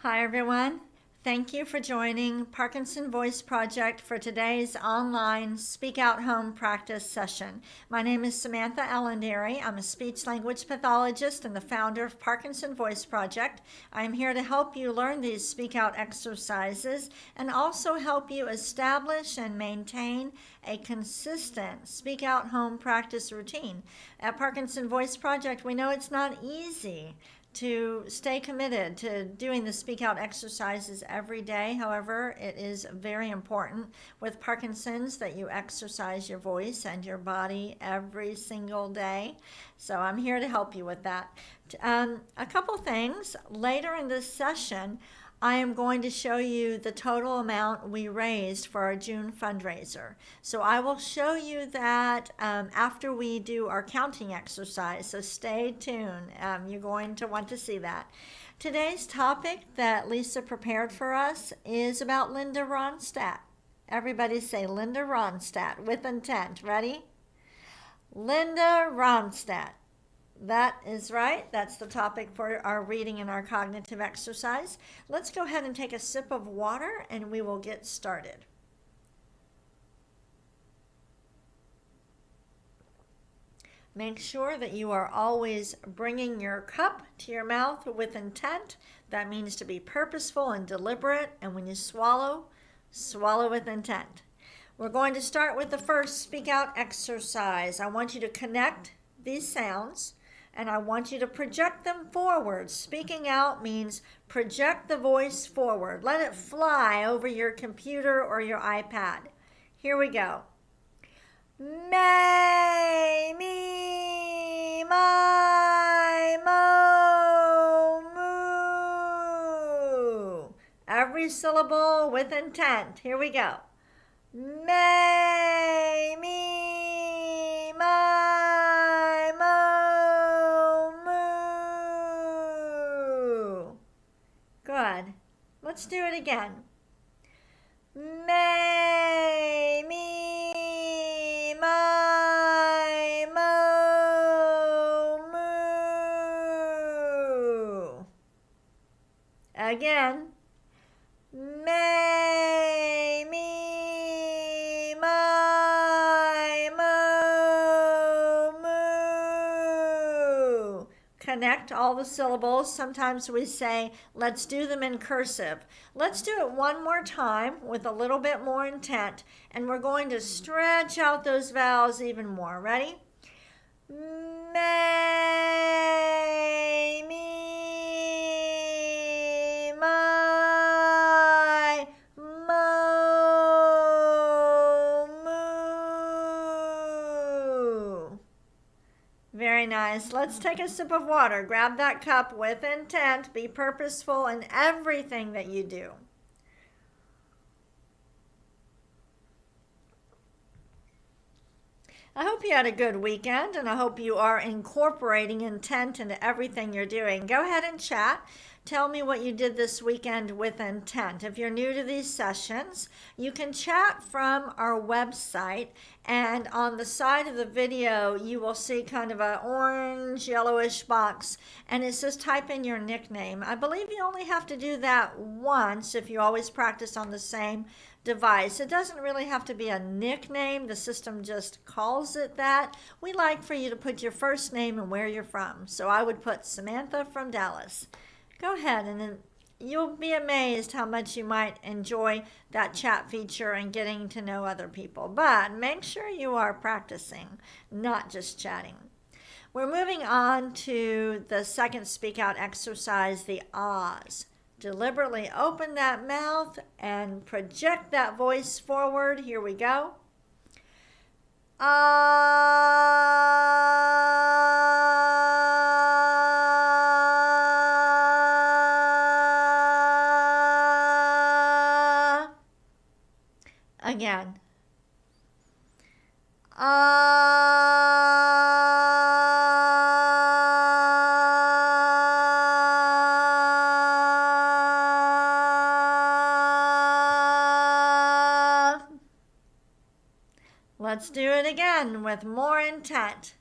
Hi everyone. Thank you for joining Parkinson Voice Project for today's online Speak Out Home practice session. My name is Samantha Allenderry. I'm a speech language pathologist and the founder of Parkinson Voice Project. I'm here to help you learn these speak out exercises and also help you establish and maintain a consistent speak out home practice routine. At Parkinson Voice Project, we know it's not easy to stay committed to doing the speak out exercises every day. However, it is very important with Parkinson's that you exercise your voice and your body every single day. So I'm here to help you with that. A couple things. Later in this session, I am going to show you the total amount we raised for our June fundraiser. So I will show you that after we do our counting exercise, so stay tuned. You're going to want to see that. Today's topic that Lisa prepared for us is about Linda Ronstadt. Everybody say Linda Ronstadt with intent. Ready? Linda Ronstadt. That is right. That's the topic for our reading and our cognitive exercise. Let's go ahead and take a sip of water and we will get started. Make sure that you are always bringing your cup to your mouth with intent. That means to be purposeful and deliberate. And when you swallow, swallow with intent. We're going to start with the first speak out exercise. I want you to connect these sounds and I want you to project them forward. Speaking out means project the voice forward. Let it fly over your computer or your iPad. Here we go. May, me, my, mo, moo. Every syllable with intent. Here we go. May, me, my, mo, moo. Good. Let's do it again. May, me, my, mo, moo. Again. May, me, my, mo, moo. Connect all the syllables. Sometimes we say, let's do them in cursive. Let's do it one more time with a little bit more intent, and we're going to stretch out those vowels even more. Ready? May, me, my, mo, moo. Very nice. Let's take a sip of water. Grab that cup with intent. Be purposeful in everything that you do. I hope you had a good weekend, and I hope you are incorporating intent into everything you're doing. Go ahead and chat. Tell me what you did this weekend with intent. If you're new to these sessions, you can chat from our website, and on the side of the video, you will see kind of an orange, yellowish box, and it says type in your nickname. I believe you only have to do that once if you always practice on the same device. It doesn't really have to be a nickname. The system just calls it that. We like for you to put your first name and where you're from. So I would put Samantha from Dallas. Go ahead and then you'll be amazed how much you might enjoy that chat feature and getting to know other people. But make sure you are practicing, not just chatting. We're moving on to the second speak out exercise, the ahs. Deliberately open that mouth and project that voice forward. Here we go. Again. Let's do it again with more intent.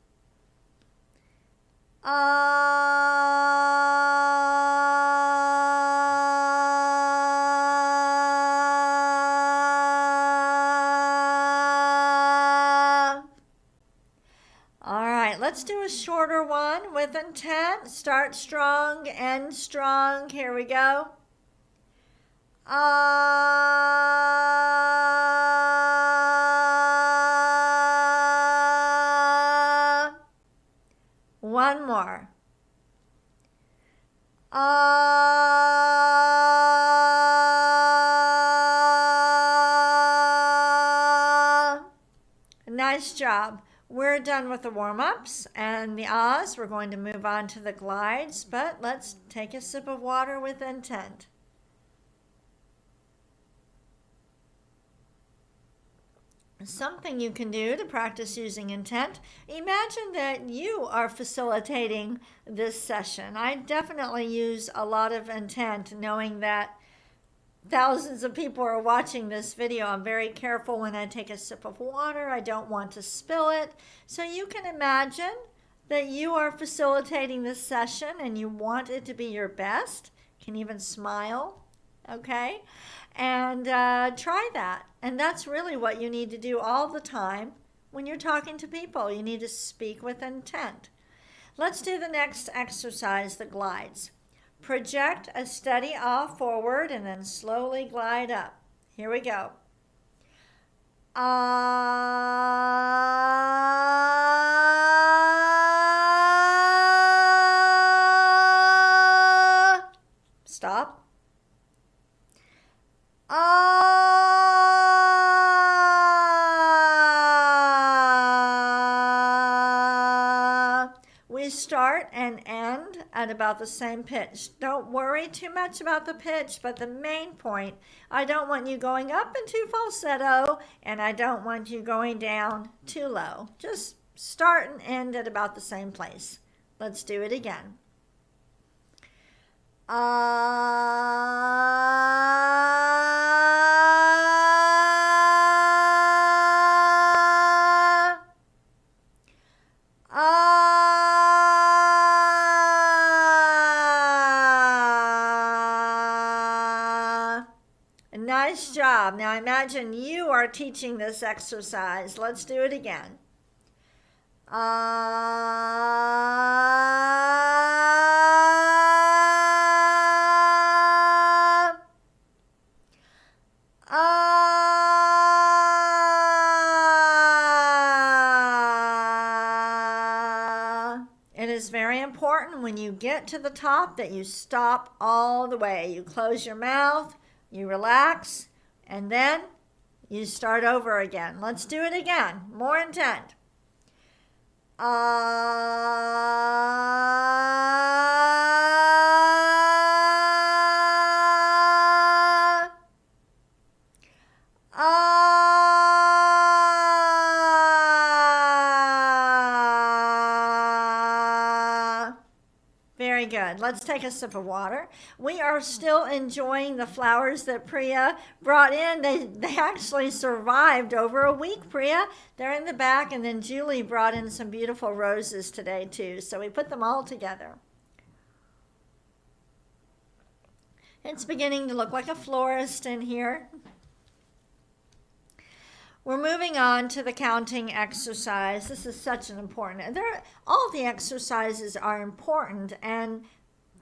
Let's do a shorter one with intent. Start strong, end strong. Here we go. One more. Nice job. We're done with the warm-ups and the ahs. We're going to move on to the glides, but let's take a sip of water with intent. Something you can do to practice using intent. Imagine that you are facilitating this session. I definitely use a lot of intent, knowing that thousands of people are watching this video. I'm very careful when I take a sip of water. I don't want to spill it. So you can imagine that you are facilitating this session and you want it to be your best. You can even smile, okay? And try that. And that's really what you need to do all the time when you're talking to people. You need to speak with intent. Let's do the next exercise, the glides. Project a steady ah forward and then slowly glide up. Here we go. Ah. Stop. We start and end at about the same pitch. Don't worry too much about the pitch, but the main point, I don't want you going up into falsetto and I don't want you going down too low. Just start and end at about the same place. Let's do it again. Nice job. Now imagine you are teaching this exercise. Let's do it again. It is very important when you get to the top that you stop all the way. You close your mouth, you relax, and then you start over again. Let's do it again. More intent. Very good. Let's take a sip of water. We are still enjoying the flowers that Priya brought in. They actually survived over a week, Priya. They're in the back, and then Julie brought in some beautiful roses today too. So we put them all together. It's beginning to look like a florist in here. We're moving on to the counting exercise. This is such an important, all the exercises are important and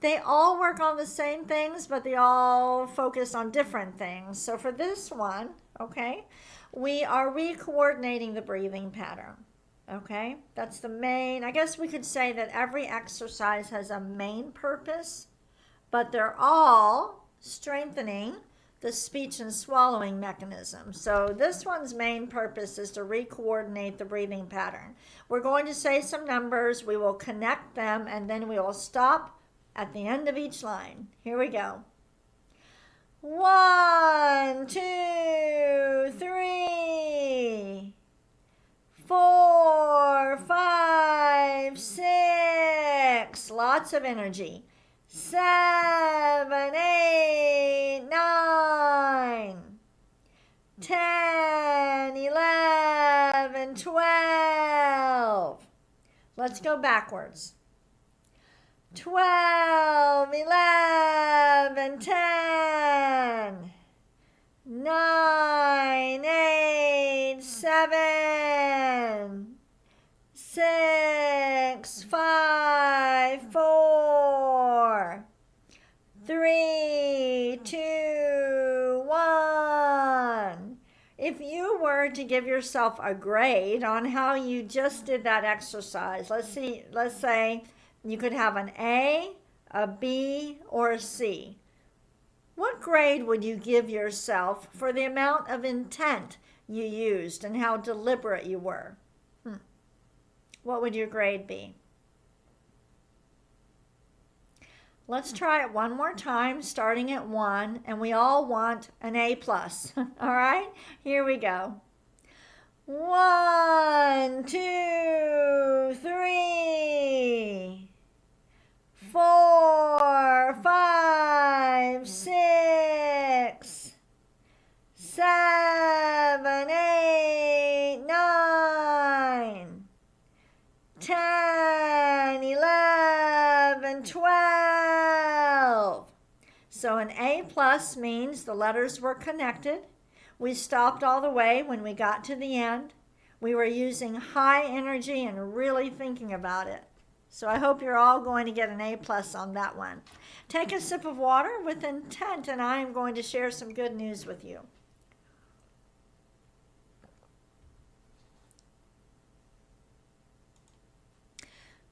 they all work on the same things, but they all focus on different things. So for this one, okay, we are re-coordinating the breathing pattern, okay? That's the main, I guess we could say that every exercise has a main purpose, but they're all strengthening the speech and swallowing mechanism. So this one's main purpose is to re-coordinate the breathing pattern. We're going to say some numbers, we will connect them, and then we will stop at the end of each line. Here we go. 1, 2, 3, 4, 5, 6. Lots of energy. 7, 8, 9, 10, 11, 12. Let's go backwards. 12, 11, 10, 9, 8, 7, 6, 3, 2, 1. If you were to give yourself a grade on how you just did that exercise, let's say you could have an A, a B, or a C. What grade would you give yourself for the amount of intent you used and how deliberate you were? What would your grade be? Let's try it one more time, starting at 1, and we all want an A+. All right, here we go. 1, 2, 3, 4, 5, 6, 7, 8, 9, 10, 11, 12. So an A+ means the letters were connected. We stopped all the way when we got to the end. We were using high energy and really thinking about it. So I hope you're all going to get an A+ on that one. Take a sip of water with intent, and I am going to share some good news with you.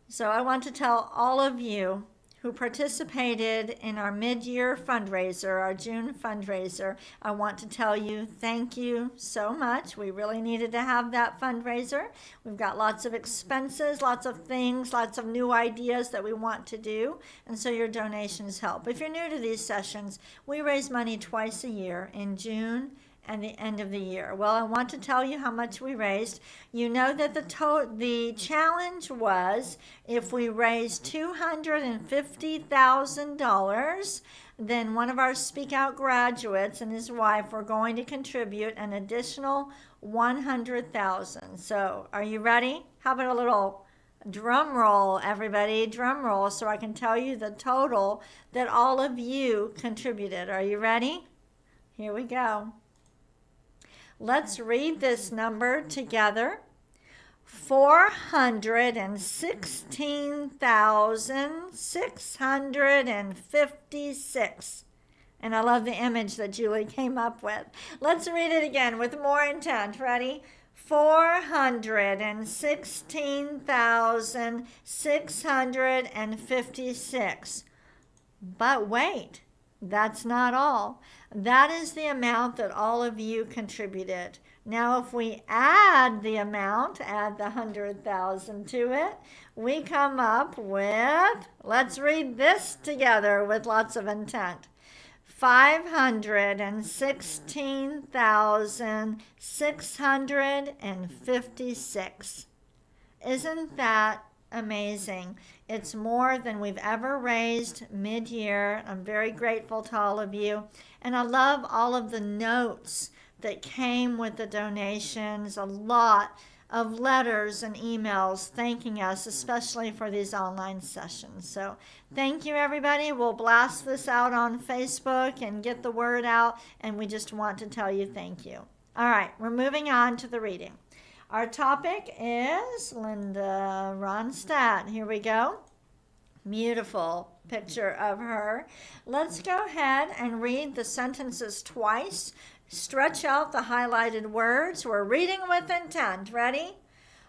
So I want to tell all of you who participated in our mid-year fundraiser, our June fundraiser, I want to tell you thank you so much. We really needed to have that fundraiser. We've got lots of expenses, lots of things, lots of new ideas that we want to do, and so your donations help. If you're new to these sessions, we raise money twice a year, in June and the end of the year. Well, I want to tell you how much we raised. You know that the challenge was if we raised $250,000, then one of our Speak Out graduates and his wife were going to contribute an additional $100,000. So, are you ready? How about a little drum roll, everybody? Drum roll, so I can tell you the total that all of you contributed. Are you ready? Here we go. Let's read this number together. $416,656. And I love the image that Julie came up with. Let's read it again with more intent. Ready? $416,656. But wait, that's not all. That is the amount that all of you contributed. Now, if we add the amount, add the 100,000 to it, we come up with, let's read this together with lots of intent, $516,656. Isn't that amazing? It's more than we've ever raised mid-year. I'm very grateful to all of you. And I love all of the notes that came with the donations, a lot of letters and emails thanking us, especially for these online sessions. So thank you, everybody. We'll blast this out on Facebook and get the word out, and we just want to tell you thank you. All right, we're moving on to the reading. Our topic is Linda Ronstadt. Here we go. Beautiful picture of her. Let's go ahead and read the sentences twice. Stretch out the highlighted words. We're reading with intent. Ready?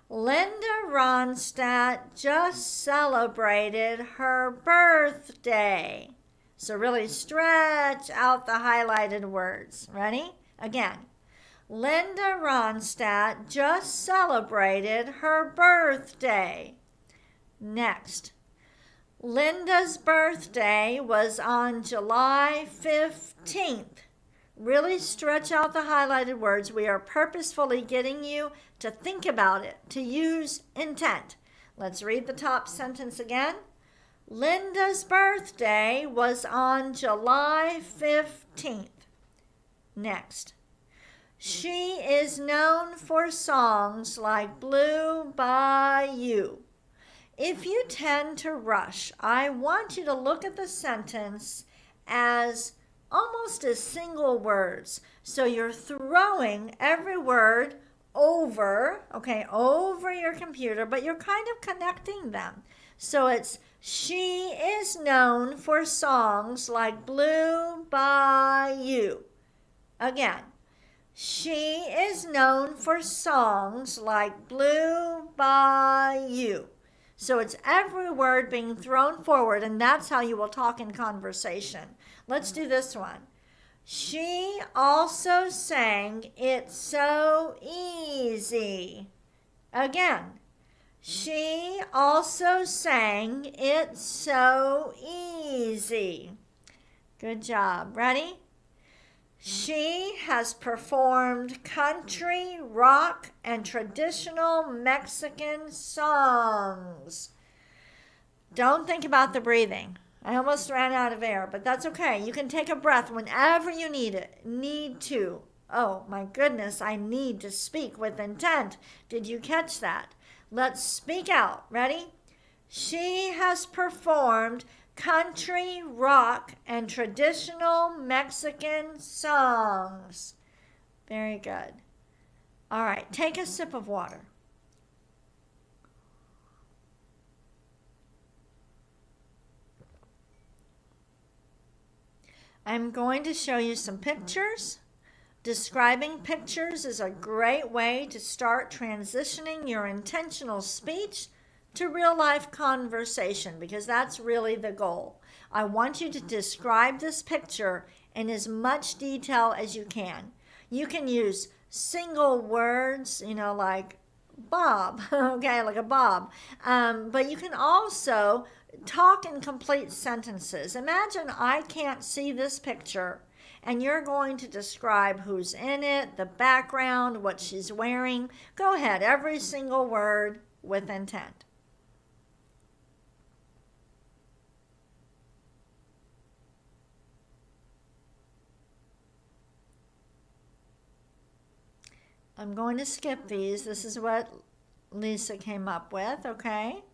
Linda Ronstadt just celebrated her birthday. So really stretch out the highlighted words. Ready? Again. Linda Ronstadt just celebrated her birthday. Next. Linda's birthday was on July 15th. Really stretch out the highlighted words. We are purposefully getting you to think about it, to use intent. Let's read the top sentence again. Linda's birthday was on July 15th. Next. She is known for songs like Blue Bayou. If you tend to rush, I want you to look at the sentence as almost as single words. So you're throwing every word over your computer, but you're kind of connecting them. So it's She is known for songs like Blue Bayou. Again, she is known for songs like Blue Bayou. So it's every word being thrown forward, and that's how you will talk in conversation. Let's do this one. She also sang It's So Easy. Again, she also sang It's So Easy. Good job. Ready? She has performed country, rock, and traditional Mexican songs. Don't think about the breathing. I almost ran out of air, but that's okay. You can take a breath whenever you need to. Oh my goodness, I need to speak with intent. Did you catch that? Let's speak out. Ready? She has performed country, rock, and traditional Mexican songs. Very good. All right, take a sip of water. I'm going to show you some pictures. Describing pictures is a great way to start transitioning your intentional speech to real life conversation, because that's really the goal. I want you to describe this picture in as much detail as you can. You can use single words, like Bob, okay, like a Bob. But you can also talk in complete sentences. Imagine I can't see this picture, and you're going to describe who's in it, the background, what she's wearing. Go ahead, every single word with intent. I'm going to skip these. This is what Lisa came up with, okay?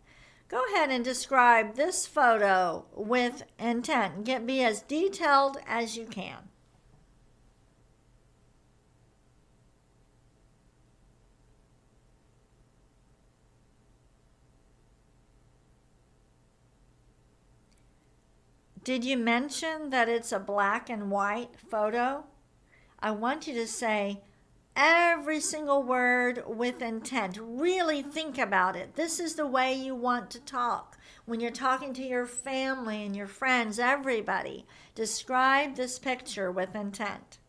Go ahead and describe this photo with intent. Be as detailed as you can. Did you mention that it's a black and white photo? I want you to say every single word with intent. Really think about it. This is the way you want to talk. When you're talking to your family and your friends, everybody, describe this picture with intent.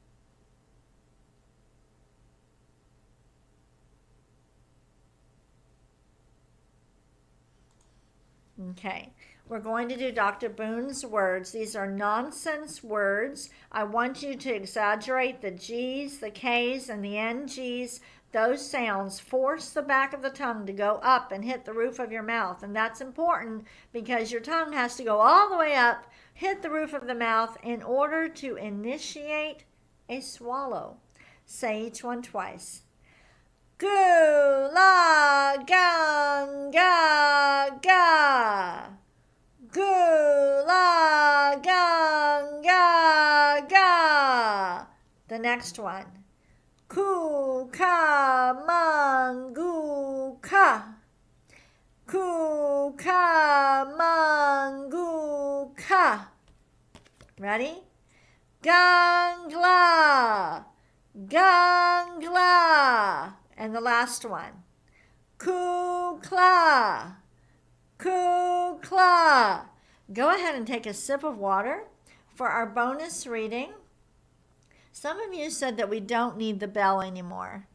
Okay. We're going to do Dr. Boone's words. These are nonsense words. I want you to exaggerate the G's, the K's, and the NG's. Those sounds force the back of the tongue to go up and hit the roof of your mouth. And that's important because your tongue has to go all the way up, hit the roof of the mouth in order to initiate a swallow. Say each one twice. Gula ganga ga. Gula ganga ga. The next one. Ku ka mangu ka. Ku ka mangu ka. Ready? Gangla. Gangla. And the last one. Kukla. Kukla. Go ahead and take a sip of water for our bonus reading. Some of you said that we don't need the bell anymore.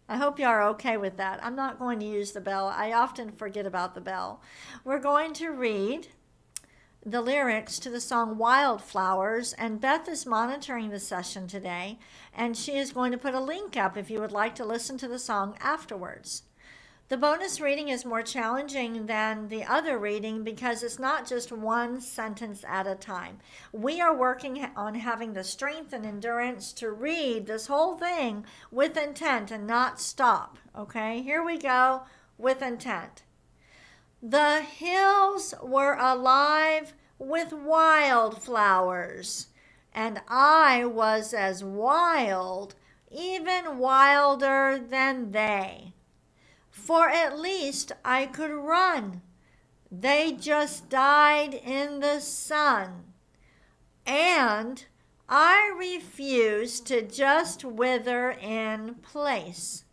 I hope you are okay with that. I'm not going to use the bell. I often forget about the bell. We're going to read the lyrics to the song Wildflowers, and Beth is monitoring the session today, and she is going to put a link up if you would like to listen to the song afterwards. The bonus reading is more challenging than the other reading because it's not just one sentence at a time. We are working on having the strength and endurance to read this whole thing with intent and not stop. Okay, here we go with intent. The hills were alive with wildflowers, and I was as wild, even wilder than they. For at least I could run. They just died in the sun. And I refuse to just wither in place.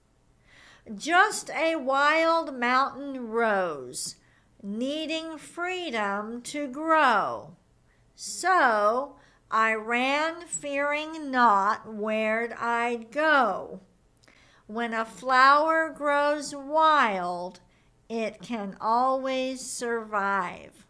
Just a wild mountain rose, needing freedom to grow. So I ran, fearing not where'd I'd go. When a flower grows wild, it can always survive.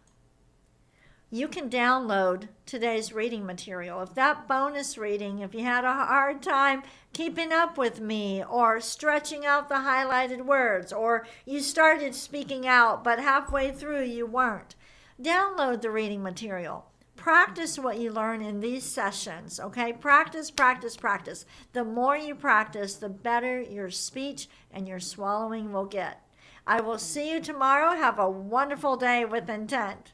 You can download today's reading material. If that bonus reading, if you had a hard time keeping up with me or stretching out the highlighted words, or you started speaking out but halfway through you weren't, download the reading material. Practice what you learn in these sessions, okay? Practice, practice, practice. The more you practice, the better your speech and your swallowing will get. I will see you tomorrow. Have a wonderful day with intent.